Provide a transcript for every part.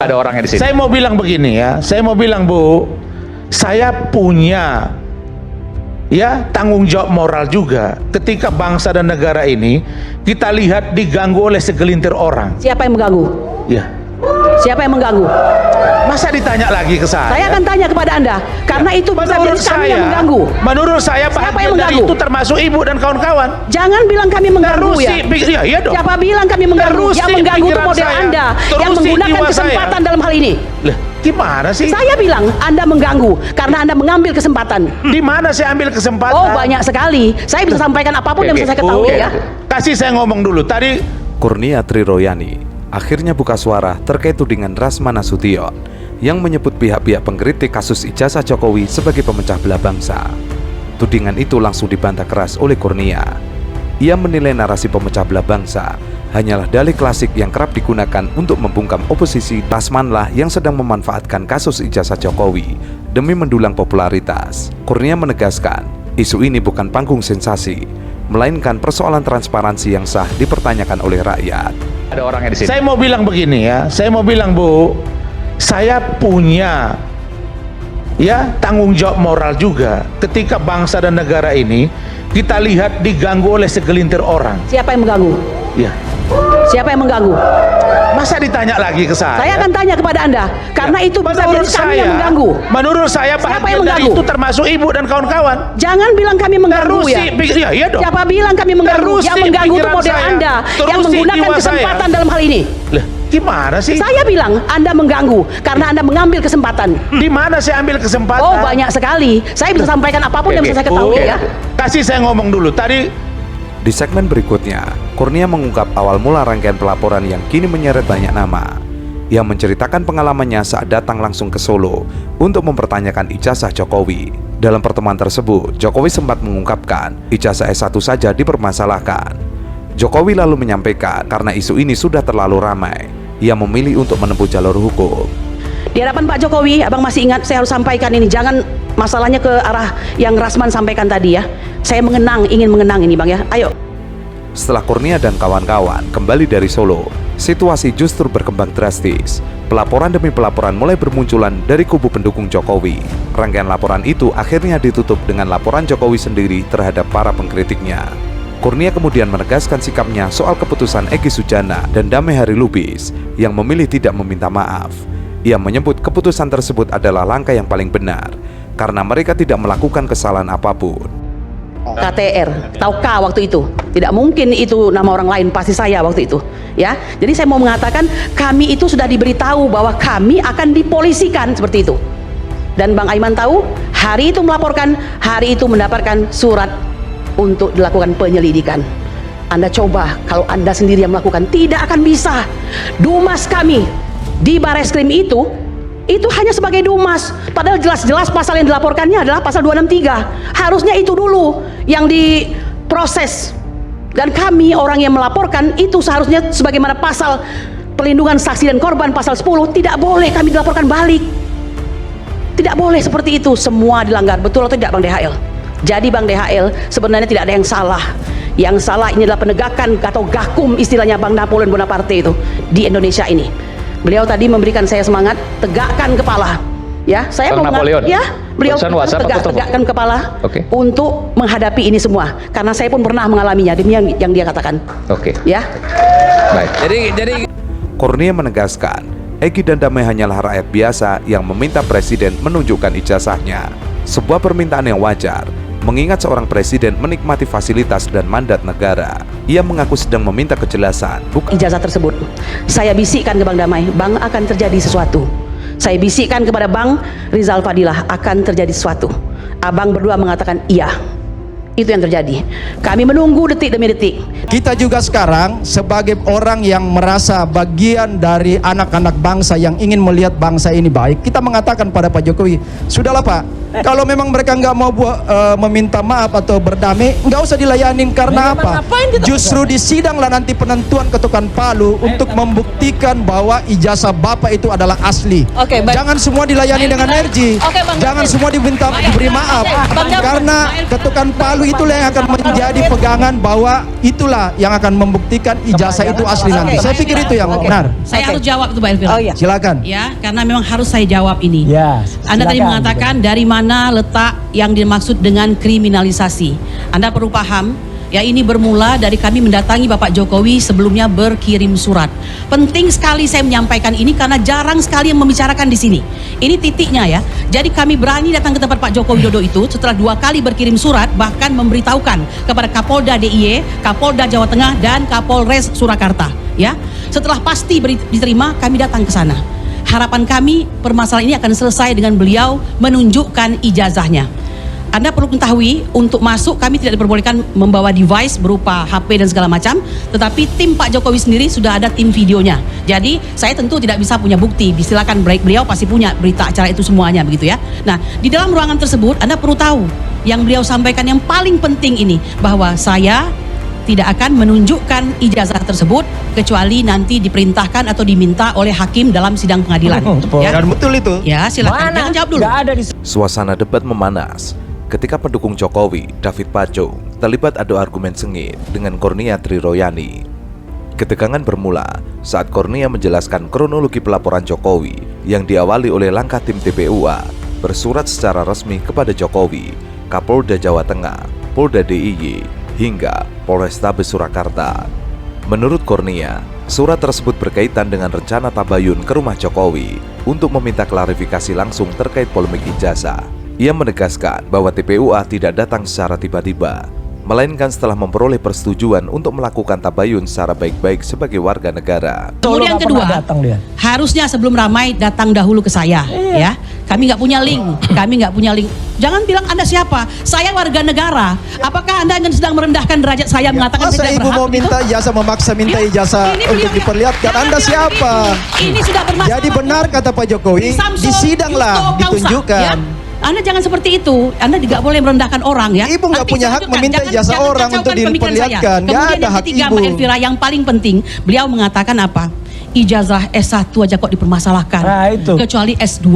Ada orangnya di sini. Saya mau bilang begini ya, saya mau bilang Bu, saya punya tanggung jawab moral juga ketika bangsa dan negara ini kita lihat diganggu oleh segelintir orang. Siapa yang mengganggu? Ya. Siapa yang mengganggu? Masa ditanya lagi ke saya? Saya akan tanya kepada Anda, karena itu bisa menurut jadi kami yang mengganggu. Menurut saya Siapa yang bagian dari mengganggu? itu termasuk Ibu dan kawan-kawan. Jangan bilang kami mengganggu ya. Iya dong. Siapa bilang kami mengganggu? Terusin Yang mengganggu itu pikiran model saya. Anda yang Terusin menggunakan jiwa kesempatan dalam hal ini. Lah, gimana sih? Saya bilang Anda mengganggu karena Anda mengambil kesempatan. Di mana saya ambil kesempatan? Oh, banyak sekali. Saya bisa sampaikan apapun yang bisa saya ketahui ya. Kasih saya ngomong dulu. Tadi Kurnia Triroyani akhirnya buka suara terkait tudingan Rasman Nasution yang menyebut pihak-pihak pengkritik kasus ijazah Jokowi sebagai pemecah belah bangsa. Tudingan itu langsung dibantah keras oleh Kurnia. Ia menilai narasi pemecah belah bangsa hanyalah dalih klasik yang kerap digunakan untuk membungkam oposisi. Rasmanlah yang sedang memanfaatkan kasus ijazah Jokowi demi mendulang popularitas. Kurnia menegaskan, isu ini bukan panggung sensasi, melainkan persoalan transparansi yang sah dipertanyakan oleh rakyat. Ada orangnya di sini. saya mau bilang begini ya, saya mau bilang Bu, saya punya tanggung jawab moral juga ketika bangsa dan negara ini kita lihat diganggu oleh segelintir orang. Siapa yang mengganggu? Ya. Siapa yang mengganggu? Masa ditanya lagi ke saya? Saya akan tanya kepada Anda, karena itu bisa jadi kami yang mengganggu. Menurut saya Siapa yang bagian dari mengganggu? itu termasuk Ibu dan kawan-kawan. Jangan bilang kami mengganggu ya. Iya dong. Siapa bilang kami mengganggu? Terusin Yang mengganggu itu pikiran model saya. Anda yang Terusin menggunakan jiwa kesempatan saya. dalam hal ini. Lah, gimana sih? Saya bilang Anda mengganggu karena Anda mengambil kesempatan. Di mana saya ambil kesempatan? Oh, banyak sekali. Saya bisa sampaikan apapun yang bisa saya ketahui ya. Kasih saya ngomong dulu. Tadi Di segmen berikutnya, Kurnia mengungkap awal mula rangkaian pelaporan yang kini menyeret banyak nama. Ia menceritakan pengalamannya saat datang langsung ke Solo untuk mempertanyakan ijazah Jokowi. Dalam pertemuan tersebut, Jokowi sempat mengungkapkan ijazah S1 saja dipermasalahkan. Jokowi lalu menyampaikan karena isu ini sudah terlalu ramai, ia memilih untuk menempuh jalur hukum. Di hadapan Pak Jokowi, Abang masih ingat, saya harus sampaikan ini. Jangan masalahnya ke arah yang Rasman sampaikan tadi ya. Saya ingin mengenang ini Bang ya. Ayo. Setelah Kurnia dan kawan-kawan kembali dari Solo, situasi justru berkembang drastis. Pelaporan demi pelaporan mulai bermunculan dari kubu pendukung Jokowi. Rangkaian laporan itu akhirnya ditutup dengan laporan Jokowi sendiri terhadap para pengkritiknya. Kurnia kemudian menegaskan sikapnya soal keputusan Egy Sujana dan Damai Hari Lubis yang memilih tidak meminta maaf. Ia menyebut keputusan tersebut adalah langkah yang paling benar karena mereka tidak melakukan kesalahan apapun. KTR atau K waktu itu, tidak mungkin itu nama orang lain, pasti saya waktu itu ya. Jadi saya mau mengatakan kami itu sudah diberitahu bahwa kami akan dipolisikan seperti itu, dan Bang Aiman tahu hari itu melaporkan, hari itu mendapatkan surat untuk dilakukan penyelidikan. Anda coba kalau Anda sendiri yang melakukan, tidak akan bisa. Dumas kami di Bareskrim itu hanya sebagai dumas, padahal jelas-jelas pasal yang dilaporkannya adalah pasal 263. Harusnya itu dulu yang diproses, dan kami orang yang melaporkan itu seharusnya sebagaimana pasal pelindungan saksi dan korban pasal 10, tidak boleh kami dilaporkan balik. Tidak boleh seperti itu. Semua dilanggar, betul atau tidak Bang DHL? Jadi Bang DHL, sebenarnya tidak ada yang salah. Yang salah ini adalah penegakan atau gakum istilahnya Bang Napoleon Bonaparte itu di Indonesia ini. Beliau tadi memberikan saya semangat, tegakkan kepala. Ya, saya Bang mau Napoleon. ya, beliau tegakkan kepala untuk menghadapi ini semua. Karena saya pun pernah mengalaminya, demi yang dia katakan. Oke. Ya. Baik. Jadi Kurnia menegaskan, Egy dan Damai hanyalah rakyat biasa yang meminta presiden menunjukkan ijazahnya. Sebuah permintaan yang wajar, mengingat seorang presiden menikmati fasilitas dan mandat negara. Ia mengaku sedang meminta kejelasan. Ijazah tersebut, saya bisikkan ke Bang Damai, Bang akan terjadi sesuatu. Saya bisikkan kepada Bang Rizal Fadilah, akan terjadi sesuatu. Abang berdua mengatakan iya. Itu yang terjadi. Kami menunggu detik demi detik. Kita juga sekarang sebagai orang yang merasa bagian dari anak-anak bangsa yang ingin melihat bangsa ini baik, kita mengatakan pada Pak Jokowi, sudahlah Pak, Kalau memang mereka nggak mau meminta maaf atau berdamai, nggak usah dilayanin. Karena apa? Justru di sidang lah nanti penentuan ketukan palu untuk membuktikan bahwa ijazah Bapak itu adalah asli. Oke, baik. Jangan semua dilayani dengan energi. Oke, Bang Jangan David. semua diberi maaf. Bang David. Karena ketukan palu itulah yang akan menjadi pegangan bahwa itulah yang akan membuktikan ijazah itu asli nanti. Saya pikir itu yang benar. Saya harus jawab itu Pak Elvira. Oh iya. Silakan. Ya, karena memang harus saya jawab ini. Ya, Anda tadi silakan. mengatakan dari mana letak yang dimaksud dengan kriminalisasi. Anda perlu paham, ya ini bermula dari kami mendatangi Bapak Jokowi sebelumnya berkirim surat. Penting sekali saya menyampaikan ini karena jarang sekali yang membicarakan di sini. Ini titiknya ya. Jadi kami berani datang ke tempat Pak Joko Widodo itu setelah 2 kali berkirim surat, bahkan memberitahukan kepada Kapolda DIY, Kapolda Jawa Tengah dan Kapolres Surakarta. Ya, setelah pasti diterima, kami datang ke sana. Harapan kami permasalahan ini akan selesai dengan beliau menunjukkan ijazahnya. Anda perlu ketahui, untuk masuk kami tidak diperbolehkan membawa device berupa HP dan segala macam, tetapi tim Pak Jokowi sendiri sudah ada tim videonya. Jadi saya tentu tidak bisa punya bukti. Silakan beliau pasti punya berita acara itu semuanya begitu ya. Nah, di dalam ruangan tersebut Anda perlu tahu yang beliau sampaikan yang paling penting ini, bahwa saya tidak akan menunjukkan ijazah tersebut kecuali nanti diperintahkan atau diminta oleh hakim dalam sidang pengadilan. Ya, Dan betul itu. ya silakan. Jangan jawab dulu. Nggak ada di Suasana debat memanas ketika pendukung Jokowi, David Pacung, terlibat adu argumen sengit dengan Kurnia Triroyani. Ketegangan bermula saat Kurnia menjelaskan kronologi pelaporan Jokowi yang diawali oleh langkah tim TPUA bersurat secara resmi kepada Jokowi, Kapolda Jawa Tengah, Polda DIY, hingga Polrestabes Surakarta. Menurut Kurnia, surat tersebut berkaitan dengan rencana tabayun ke rumah Jokowi untuk meminta klarifikasi langsung terkait polemik ijazah. Ia menegaskan bahwa TPUA tidak datang secara tiba-tiba, melainkan setelah memperoleh persetujuan untuk melakukan tabayun secara baik-baik sebagai warga negara. Kemudian Nggak kedua, pernah datang dia. harusnya sebelum ramai datang dahulu ke saya, ya. Kami nggak punya link, Jangan bilang Anda siapa? Saya warga negara. Apakah Anda yang sedang merendahkan derajat saya mengatakan Masa saya tidak ibu berhak? mau minta ijazah, memaksa minta ijazah Ini untuk beliau- diperlihatkan? Jangan Anda bilang siapa? begitu. Ini sudah bermasalah. Jadi benar kata Pak Jokowi, Samsul di sidang lah Yusto Kausa, ditunjukkan. ya. Anda jangan seperti itu. Anda tidak boleh merendahkan orang ya. Ibu nggak Nanti punya saya hak tunjukkan. meminta ijazah Jangan orang kacaukan untuk pemikiran diperlihatkan. saya. Nggak Kemudian ada yang hak ketiga, ibu. Mbak Elvira, yang paling penting, beliau mengatakan apa? Ijazah S1 aja kok dipermasalahkan. Nah, itu. Kecuali S2,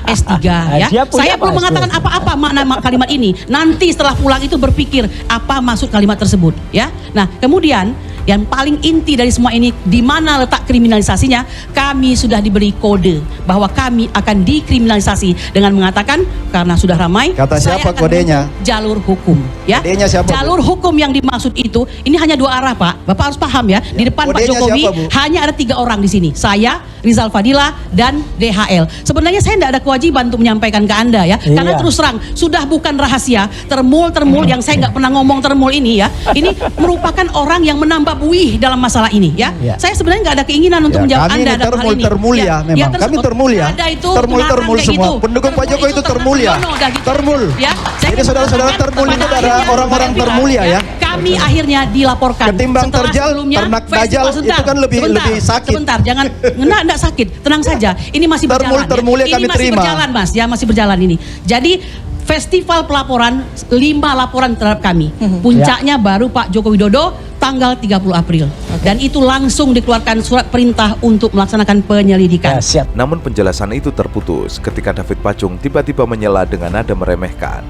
S3 ya. Dia punya Saya belum apa, mengatakan S2? apa-apa makna kalimat ini. Nanti setelah pulang itu berpikir apa maksud kalimat tersebut ya. Nah, kemudian yang paling inti dari semua ini, di mana letak kriminalisasinya? Kami sudah diberi kode bahwa kami akan dikriminalisasi dengan mengatakan karena sudah ramai. Kata saya siapa akan kodenya? menempuh jalur hukum. Ya, Kodenya siapa, Bu? jalur hukum yang dimaksud itu ini hanya 2 arah, Pak. Bapak harus paham ya. Di depan Pak Kodenya Jokowi siapa, Bu? hanya ada 3 orang di sini. Saya, Rizal Fadila, dan DHL. Sebenarnya saya tidak ada kewajiban untuk menyampaikan ke Anda ya. Karena Iya. terus terang sudah bukan rahasia. Termul yang saya nggak pernah ngomong termul ini ya. Ini merupakan orang yang menambah buih dalam masalah ini ya. Iya. Saya sebenarnya nggak ada keinginan untuk Ya, menjawab kami Anda ini dalam hal ini. termul ya, memang. Kami termul ya. Ada itu Termul larang kayak semua. gitu. Pendukung Pak Jokowi itu termul ya. Udah gitu. Termul. Ya. Jadi saudara-saudara termul itu Pada ada akhirnya, orang-orang Mbak Elvira, termul ya. Kami akhirnya dilaporkan. Ketimbang Setelah terjal, sebelumnya, ternak festival- dajal, itu kan lebih sakit. Sebentar, jangan enggak sakit. Tenang saja. Ini masih berjalan. Termul-termulnya ya. kami Ini masih terima. berjalan, Mas. Ya, masih berjalan ini. Jadi festival pelaporan 5 laporan terhadap kami. Puncaknya baru Pak Joko Widodo tanggal 30 April. Dan itu langsung dikeluarkan surat perintah untuk melaksanakan penyelidikan. Ya, siap. Namun penjelasan itu terputus ketika David Pacung tiba-tiba menyela dengan nada meremehkan.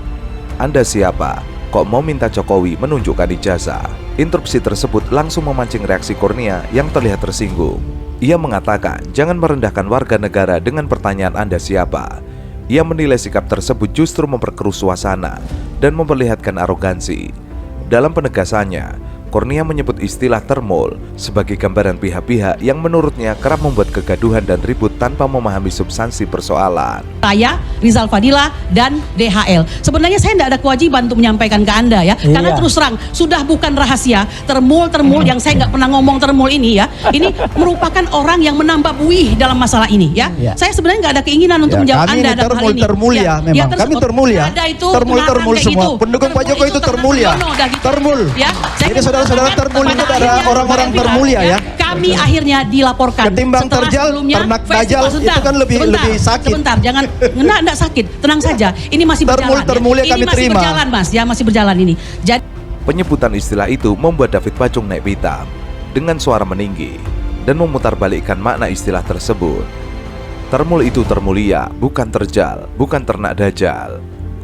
Anda siapa? Kok mau minta Jokowi menunjukkan ijazah? Interupsi tersebut langsung memancing reaksi Kurnia yang terlihat tersinggung. Ia mengatakan jangan merendahkan warga negara dengan pertanyaan Anda siapa. Ia menilai sikap tersebut justru memperkeruh suasana dan memperlihatkan arogansi. Dalam penegasannya, Kurnia menyebut istilah termul sebagai gambaran pihak-pihak yang menurutnya kerap membuat kegaduhan dan ribut tanpa memahami substansi persoalan. Saya, Rizal Fadila, dan DHL. Sebenarnya saya tidak ada kewajiban untuk menyampaikan ke Anda ya. Karena Iya. terus terang sudah bukan rahasia. Termul yang saya nggak pernah ngomong termul ini ya. Ini merupakan orang yang menambah buih dalam masalah ini ya. Iya. Saya sebenarnya nggak ada keinginan untuk Ya, menjawab kami Anda ini dalam hal ini. termul ya, memang. Kami termul ya. Ada itu Termul larang kayak semua. gitu. Pendukung Pak Jokowi itu termul ya. Udah gitu. Termul. Ya. Jadi saudara-saudara saudara-saudara termulia itu adalah orang-orang termulia ya. Kami akhirnya dilaporkan. Ketimbang Setelah terjal, sebelumnya, ternak Festival, dajal, itu kan lebih sakit. Sebentar, jangan, enggak sakit, tenang saja. Ini masih berjalan. Termulia Ini kami masih terima. berjalan, Mas, ya masih berjalan ini. Jadi Penyebutan istilah itu membuat David Pacung naik pitam dengan suara meninggi dan memutarbalikkan makna istilah tersebut. Termul itu termulia, bukan terjal, bukan ternak dajal.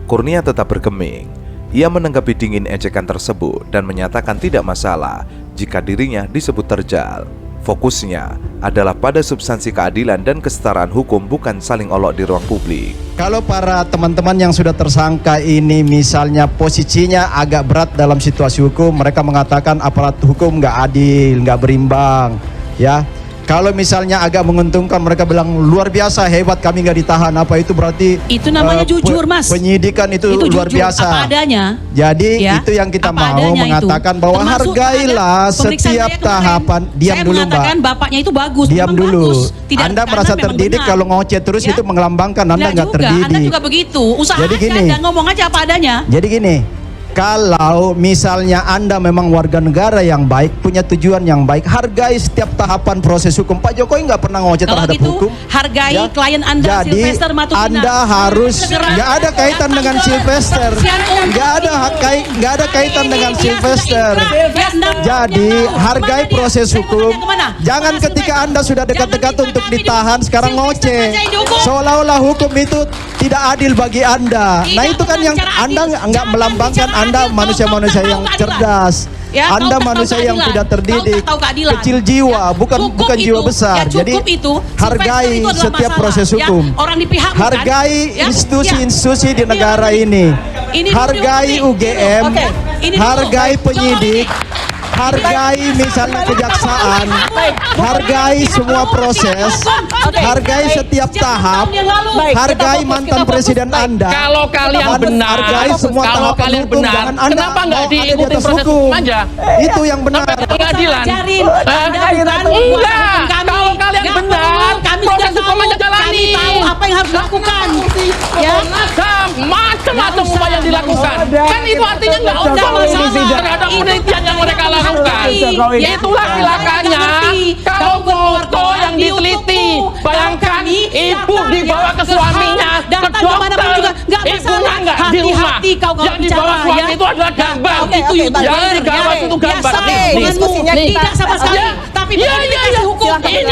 Kurnia tetap bergeming. Ia menanggapi dingin ejekan tersebut dan menyatakan tidak masalah jika dirinya disebut terjal. Fokusnya adalah pada substansi keadilan dan kesetaraan hukum, bukan saling olok di ruang publik. Kalau para teman-teman yang sudah tersangka ini misalnya posisinya agak berat dalam situasi hukum, mereka mengatakan aparat hukum nggak adil, nggak berimbang, ya. Kalau misalnya agak menguntungkan, mereka bilang luar biasa hebat kami nggak ditahan. Apa itu berarti? itu namanya jujur, Mas. Penyidikan itu luar jujur, biasa. apa adanya. Jadi Ya, itu yang kita apa mau adanya mengatakan itu. bahwa Termasuk hargailah pemeriksaan setiap saya kemarin. tahapan. Diam Saya dulu, Mbak. mengatakan bapaknya itu bagus. Diam memang dulu. bagus. Tidak, Anda karena merasa memang terdidik benar. kalau ngoceh terus Ya. itu melambangkan Anda Nggak nggak juga, Anda terdidik. juga begitu. Usaha Jadi aja gini. dan ngomong aja apa adanya. Jadi gini, kalau misalnya Anda memang warga negara yang baik, punya tujuan yang baik, hargai setiap tahapan proses hukum. Pak Jokowi nggak pernah ngoceh Kalau terhadap gitu, hukum. hargai Ya. klien Anda, Jadi Sylvester Matutina. Anda harus nggak ada kaitan dengan Sylvester, nggak ada kaitan dengan Sylvester. Jadi hargai proses hukum. Jangan ketika Anda sudah dekat-dekat untuk ditahan sekarang ngoceh. Seolah-olah hukum itu tidak adil bagi Anda. Nah itu kan yang Anda nggak melambangkan Anda manusia-manusia yang cerdas. Ya, Anda kau tak tahu manusia yang keadilan. tidak terdidik, Kau tak tahu keadilan. kecil jiwa, Ya, bukan cukup jiwa itu. besar. Ya, Jadi cukup itu. hargai Sylvester itu adalah setiap masalah. proses Ya, hukum. orang di pihakmu, kan? Hargai Ya, institusi-institusi di negara Ini ini. dulu, Hargai ini dulu. UGM, Oke, ini dulu. hargai Baik, penyidik, hargai misalnya kejaksaan, hargai semua proses, hargai setiap tahap, hargai mantan presiden Anda. Kalau kalian benar, hargai semua kalau tahapan kalian hukum. benar, Jangan Anda kenapa nggak mau ada di diikuti atas proses hukum. hukum aja? Itu yang benar. Sampai ke pengadilan. Ajarin, Hah? Anda bukan kuasa Enggak. hukum kami. Kalau kalian Nggak benar, perlu, kami proses sudah hukum tahu. aja jalani. Kami tahu apa yang harus dilakukan. Ya. Macam-macam upaya yang dilakukan. Kan itu artinya nggak usah masalah terhadap penelitian yang mereka lakukan. Itulah silakannya. Kalau foto yang diteliti, bayangkan ibu dibawa ke suaminya, ke dokter, ibunya nggak di rumah. Yang dibawa suami itu adalah gambar. Itu Yang dibawa itu gambar. Diskusinya tidak sama sekali. Tapi Iya. Ini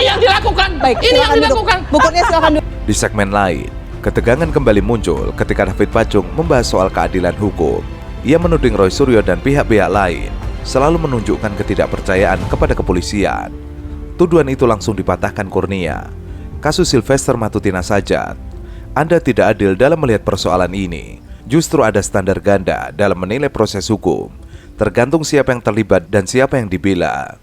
yang dilakukan. Ini yang dilakukan. Bukurnya silakan dulu. Di segmen lain, ketegangan kembali muncul ketika David Pacung membahas soal keadilan hukum. Ia menuding Roy Suryo dan pihak-pihak lain selalu menunjukkan ketidakpercayaan kepada kepolisian. Tuduhan itu langsung dipatahkan Kurnia. Kasus Sylvester Matutina saja, Anda tidak adil dalam melihat persoalan ini. Justru ada standar ganda dalam menilai proses hukum. Tergantung siapa yang terlibat dan siapa yang dibela.